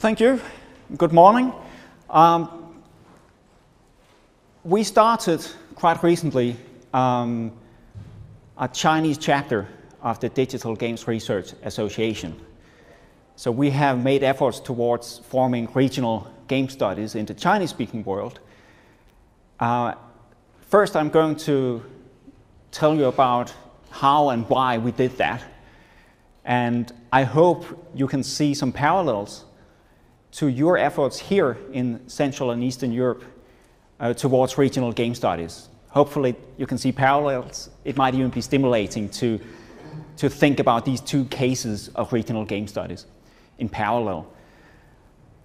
Thank you. Good morning. We started quite recently a Chinese chapter of the Digital Games Research Association. So we have made efforts towards forming regional game studies in the Chinese-speaking world. First, I'm going to tell you about how and why we did that. And I hope you can see some parallels to your efforts here in Central and Eastern Europe towards regional game studies. Hopefully you can see parallels. It might even be stimulating to think about these two cases of regional game studies in parallel.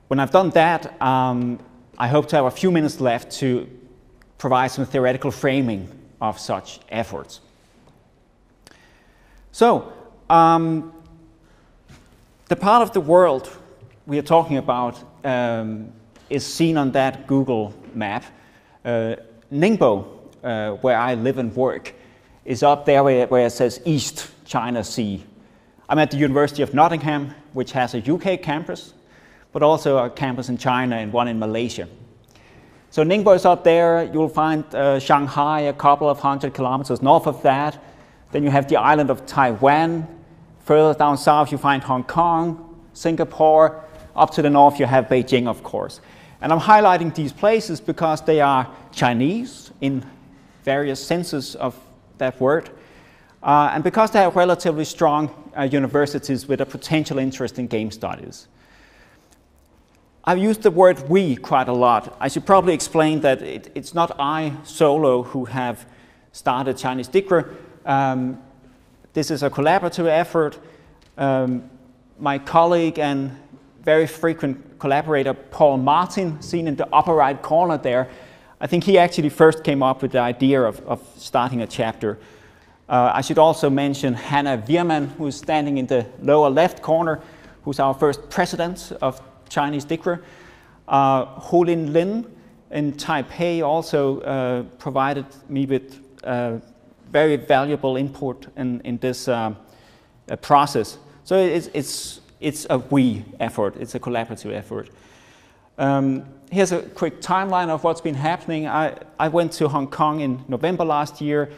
When I've done that, I hope to have a few minutes left to provide some theoretical framing of such efforts. So, the part of the world we are talking about is seen on that Google map. Ningbo, where I live and work, is up there where it says East China Sea. I'm at the University of Nottingham, which has a UK campus, but also a campus in China and one in Malaysia. So Ningbo is up there. You'll find Shanghai a couple of 100 kilometers north of that. Then you have the island of Taiwan. Further down south you find Hong Kong, Singapore. Up to the north you have Beijing, of course. And I'm highlighting these places because they are Chinese in various senses of that word. And because they have relatively strong universities with a potential interest in game studies. I've used the word we quite a lot. I should probably explain that it's not I solo who have started Chinese DiGRA. This is a collaborative effort. My colleague and very frequent collaborator, Paul Martin, seen in the upper right corner there, I think he actually first came up with the idea of starting a chapter. I should also mention Hannah Wirman, who is standing in the lower left corner, who's our first president of Chinese DiGRA. Holin Lin in Taipei also provided me with very valuable input in this process. So it's a we effort, it's a collaborative effort. Here's a quick timeline of what's been happening. I went to Hong Kong in November last year,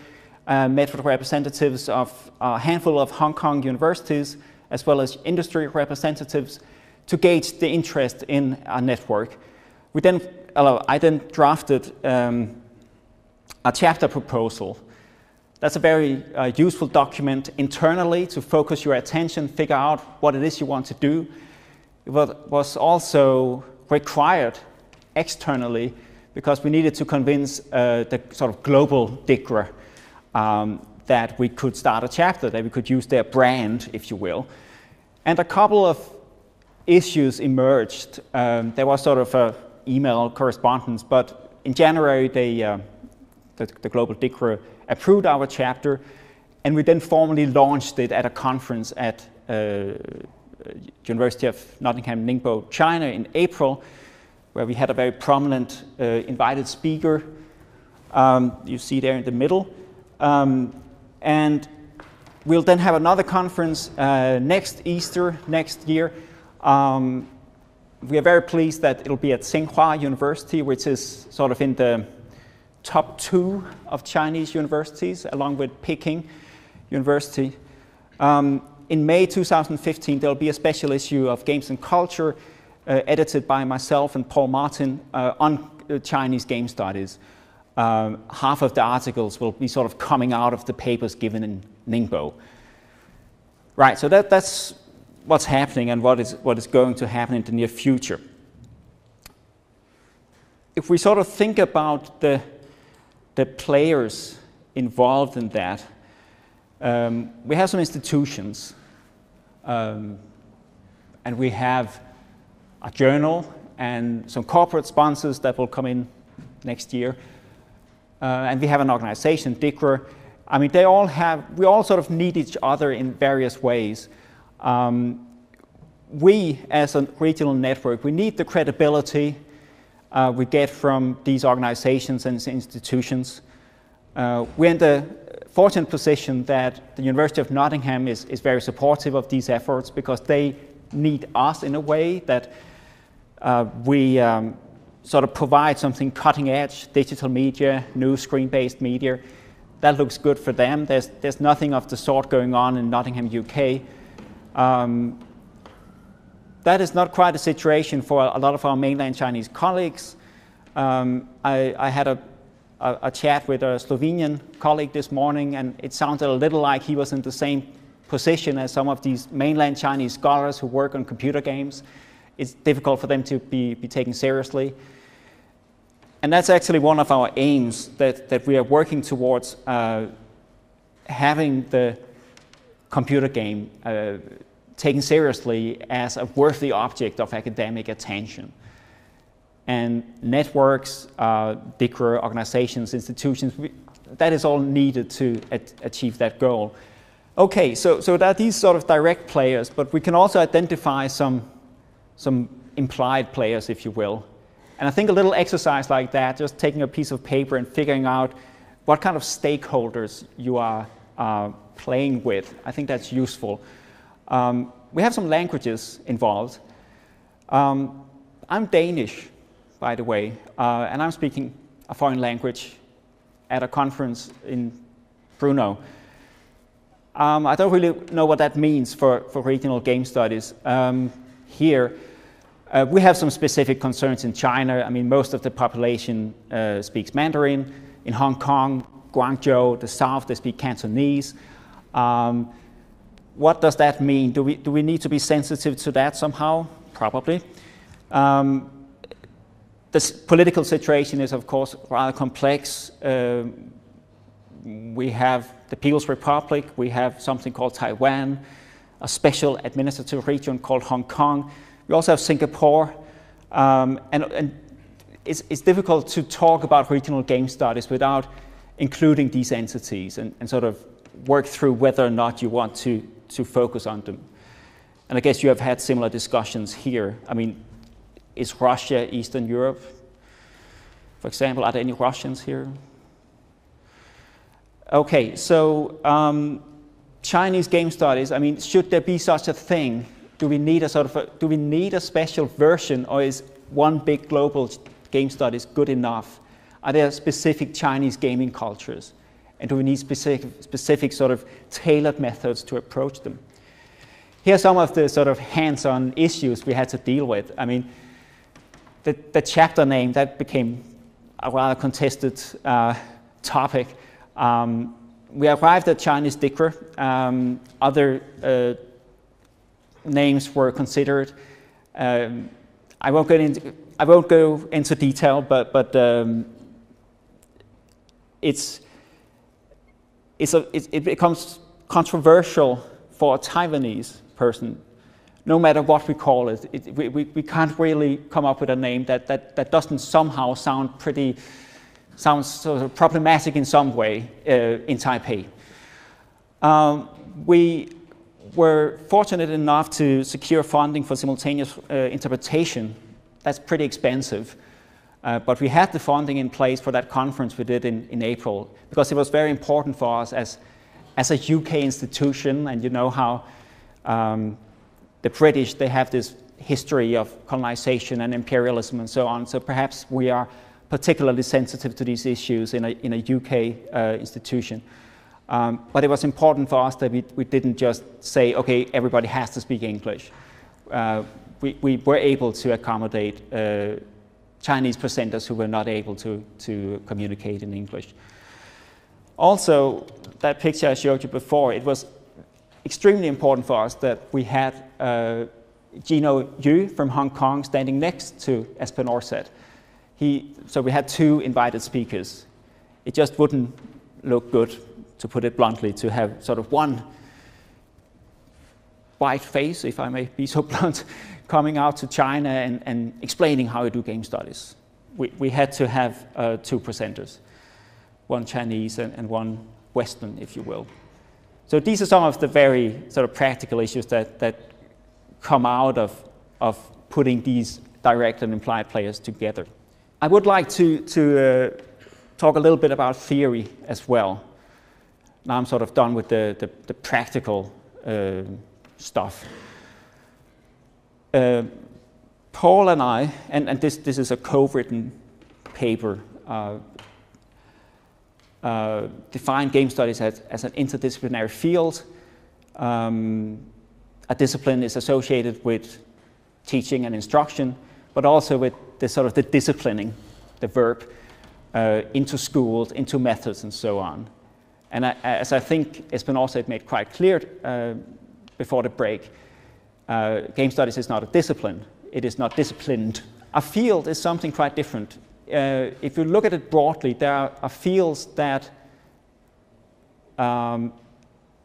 met with representatives of a handful of Hong Kong universities, as well as industry representatives, to gauge the interest in our network. I then drafted a chapter proposal. That's a very useful document internally to focus your attention, figure out what it is you want to do. It was also required externally because we needed to convince the sort of global DiGRA that we could start a chapter, that we could use their brand, if you will. And a couple of issues emerged. There was sort of an email correspondence, but in January the global DiGRA approved our chapter, and we then formally launched it at a conference at University of Nottingham, Ningbo, China in April, where we had a very prominent invited speaker. You see there in the middle. And we'll then have another conference next Easter, next year. We are very pleased that it'll be at Tsinghua University, which is sort of in the top 2 of Chinese universities, along with Peking University. In May 2015, there'll be a special issue of Games and Culture, edited by myself and Paul Martin, on Chinese game studies. Half of the articles will be sort of coming out of the papers given in Ningbo. Right, so that's what's happening and what is going to happen in the near future. If we sort of think about the players involved in that, we have some institutions, and we have a journal and some corporate sponsors that will come in next year, and we have an organization, DiGRA. I mean, we all sort of need each other in various ways. We, as a regional network, we need the credibility we get from these organizations and institutions. We're in the fortunate position that the University of Nottingham is very supportive of these efforts because they need us in a way that We sort of provide something cutting edge, digital media, new screen-based media. That looks good for them. There's nothing of the sort going on in Nottingham, UK. That is not quite a situation for a lot of our mainland Chinese colleagues. I had a chat with a Slovenian colleague this morning, and it sounded a little like he was in the same position as some of these mainland Chinese scholars who work on computer games. It's difficult for them to be taken seriously. And that's actually one of our aims, that we are working towards having the computer game taken seriously as a worthy object of academic attention. And networks, DiGRA organizations, institutions, that is all needed to achieve that goal. Okay, so there are these sort of direct players, but we can also identify some implied players, if you will. And I think a little exercise like that, just taking a piece of paper and figuring out what kind of stakeholders you are playing with, I think that's useful. We have some languages involved. I'm Danish, by the way, and I'm speaking a foreign language at a conference in Brno. I don't really know what that means for regional game studies here. We have some specific concerns in China. I mean, most of the population speaks Mandarin. In Hong Kong, Guangzhou, the south, they speak Cantonese. What does that mean? Do we need to be sensitive to that somehow? Probably. The political situation is, of course, rather complex. We have the People's Republic. We have something called Taiwan, a special administrative region called Hong Kong. We also have Singapore, and it's difficult to talk about regional game studies without including these entities and sort of work through whether or not you want to focus on them. And I guess you have had similar discussions here. I mean, is Russia Eastern Europe? For example, are there any Russians here? Okay, so Chinese game studies, I mean, should there be such a thing? Do we need a special version, or is one big global game studies good enough? Are there specific Chinese gaming cultures? And do we need specific sort of tailored methods to approach them? Here are some of the sort of hands-on issues we had to deal with. I mean, the chapter name, that became a rather contested topic. We arrived at Chinese DiGRA. Other names were considered. I won't go into detail, but it becomes controversial for a Taiwanese person, no matter what we call it. We can't really come up with a name that doesn't somehow sounds sort of problematic in some way in Taipei. We were fortunate enough to secure funding for simultaneous interpretation. That's pretty expensive. But we had the funding in place for that conference we did in April, because it was very important for us as a UK institution. And you know how the British, they have this history of colonization and imperialism and so on. So perhaps we are particularly sensitive to these issues in a UK institution. But it was important for us that we didn't just say, okay, everybody has to speak English. We were able to accommodate Chinese presenters who were not able to communicate in English. Also, that picture I showed you before, it was extremely important for us that we had Gino Yu from Hong Kong standing next to Espen Aarseth. So we had two invited speakers. It just wouldn't look good, to put it bluntly, to have sort of one white face, if I may be so blunt, coming out to China and explaining how you do game studies. We had to have two presenters, one Chinese and one Western, if you will. So these are some of the very sort of practical issues that come out of putting these direct and implied players together. I would like to talk a little bit about theory as well. Now I'm sort of done with the practical stuff. Paul and I, and this is a co-written paper, define game studies as an interdisciplinary field. A discipline is associated with teaching and instruction, but also with the sort of the disciplining, the verb, into schools, into methods, and so on. And as I think Espen also had made quite clear before the break, game studies is not a discipline. It is not disciplined. A field is something quite different. If you look at it broadly, there are fields that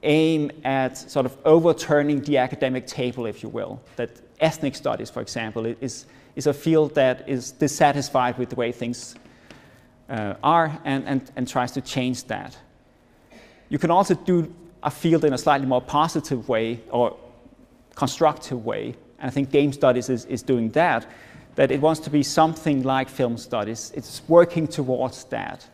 aim at sort of overturning the academic table, if you will. That ethnic studies, for example, is a field that is dissatisfied with the way things are and tries to change that. You can also do a field in a slightly more positive way or constructive way, and I think game studies is doing that it wants to be something like film studies. It's working towards that,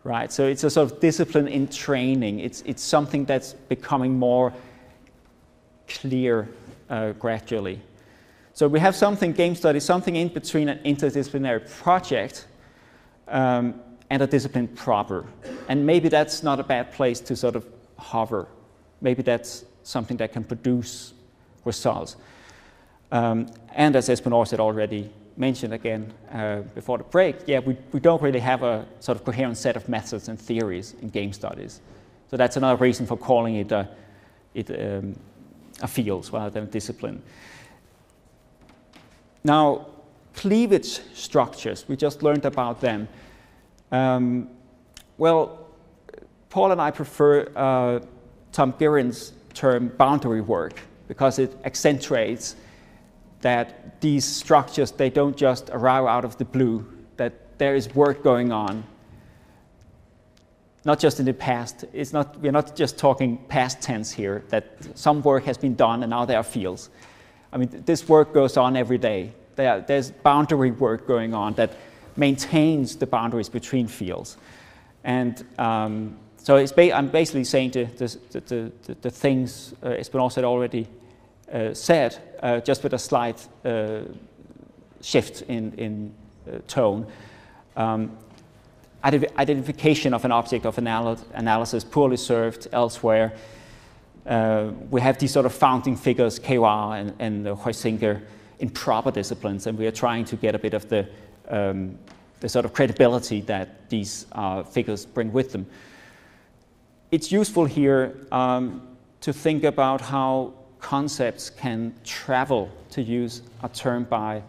right? So it's a sort of discipline in training. It's something that's becoming more clear gradually. So we have something, game studies, something in between an interdisciplinary project and a discipline proper. And maybe that's not a bad place to sort of hover. Maybe that's something that can produce results. And as Espen also had already mentioned again before the break, yeah, we don't really have a sort of coherent set of methods and theories in game studies. So that's another reason for calling it a field rather than a discipline. Now, cleavage structures, we just learned about them. Well, Paul and I prefer Tom Guerin's term boundary work because it accentuates that these structures, they don't just arrive out of the blue, that there is work going on. Not just in the past, we're not just talking past tense here, that some work has been done and now there are fields. I mean, this work goes on every day. There's boundary work going on that maintains the boundaries between fields. And so I'm basically saying the things Espen also had already said, just with a slight shift in tone. Identification of an object of analysis poorly served elsewhere. We have these sort of founding figures, Kewar and Huizinga, in proper disciplines, and we are trying to get a bit of the sort of credibility that these figures bring with them. It's useful here to think about how concepts can travel, to use a term by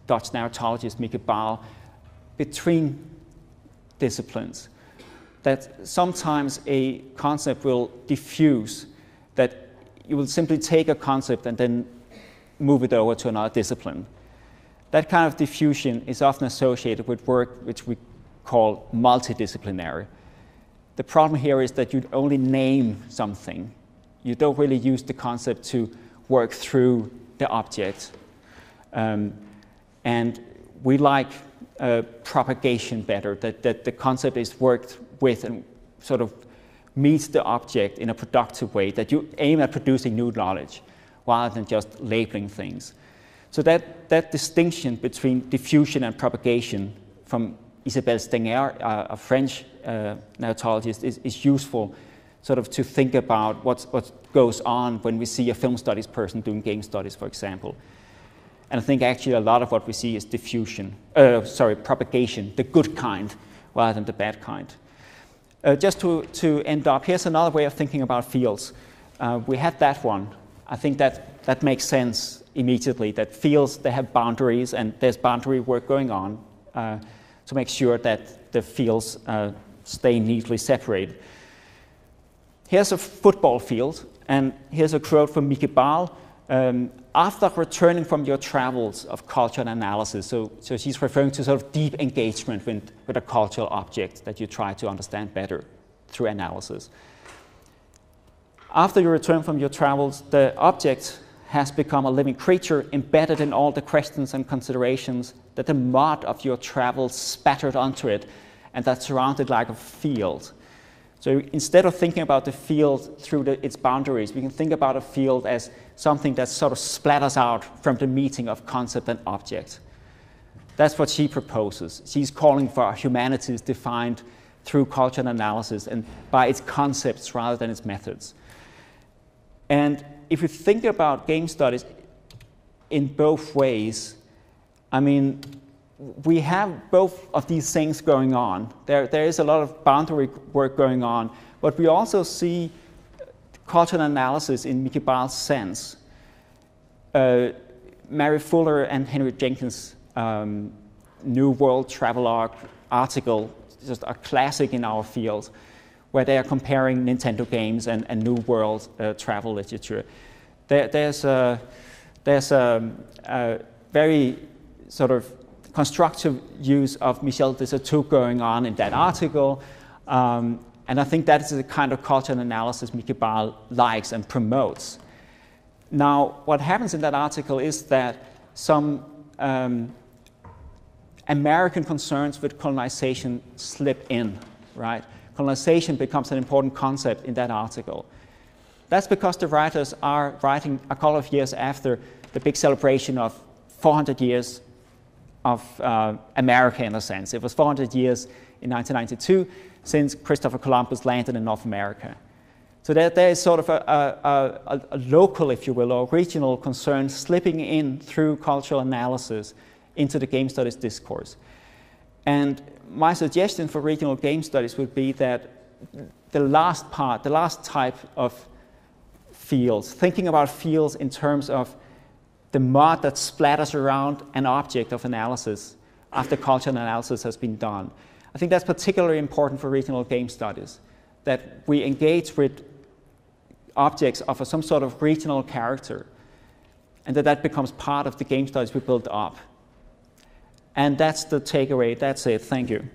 Dutch narratologist Mieke Baal, between disciplines. That sometimes a concept will diffuse, that you will simply take a concept and then move it over to another discipline. That kind of diffusion is often associated with work which we call multidisciplinary. The problem here is that you only name something. You don't really use the concept to work through the object. And we like propagation better, that the concept is worked with and sort of meets the object in a productive way, that you aim at producing new knowledge rather than just labeling things. So that distinction between diffusion and propagation from Isabelle Stenger, a French narratologist, is useful sort of to think about what goes on when we see a film studies person doing game studies, for example. And I think actually a lot of what we see is propagation, the good kind rather than the bad kind. Just to end up, here's another way of thinking about fields. We had that one. I think that makes sense immediately, that fields, they have boundaries and there's boundary work going on to make sure that the fields stay neatly separated. Here's a football field, and here's a quote from Mieke Baal. After returning from your travels of culture and analysis, so she's referring to sort of deep engagement with a cultural object that you try to understand better through analysis. After you return from your travels, the object has become a living creature embedded in all the questions and considerations that the mud of your travels spattered onto it and that surrounded like a field. So instead of thinking about the field through its boundaries, we can think about a field as something that sort of splatters out from the meeting of concept and object. That's what she proposes. She's calling for humanities defined through culture and analysis and by its concepts rather than its methods. And if you think about game studies in both ways, I mean, we have both of these things going on. There is a lot of boundary work going on, but we also see cultural analysis in Mickey Ball's sense. Mary Fuller and Henry Jenkins' New World Travelogue article, just a classic in our field, where they are comparing Nintendo games and New World travel literature. There's a very sort of constructive use of Michel de Certeau going on in that article, and I think that is the kind of cultural analysis Mickey Ball likes and promotes. Now, what happens in that article is that some American concerns with colonization slip in, right? Colonization becomes an important concept in that article. That's because the writers are writing a couple of years after the big celebration of 400 years of America, in a sense. It was 400 years in 1992 since Christopher Columbus landed in North America. So there is sort of a local, if you will, or regional concern slipping in through cultural analysis into the game studies discourse. And my suggestion for regional game studies would be that the last part, the last type of fields, thinking about fields in terms of the mud that splatters around an object of analysis after cultural analysis has been done. I think that's particularly important for regional game studies, that we engage with objects of some sort of regional character, and that becomes part of the game studies we build up. And that's the takeaway. That's it. Thank you.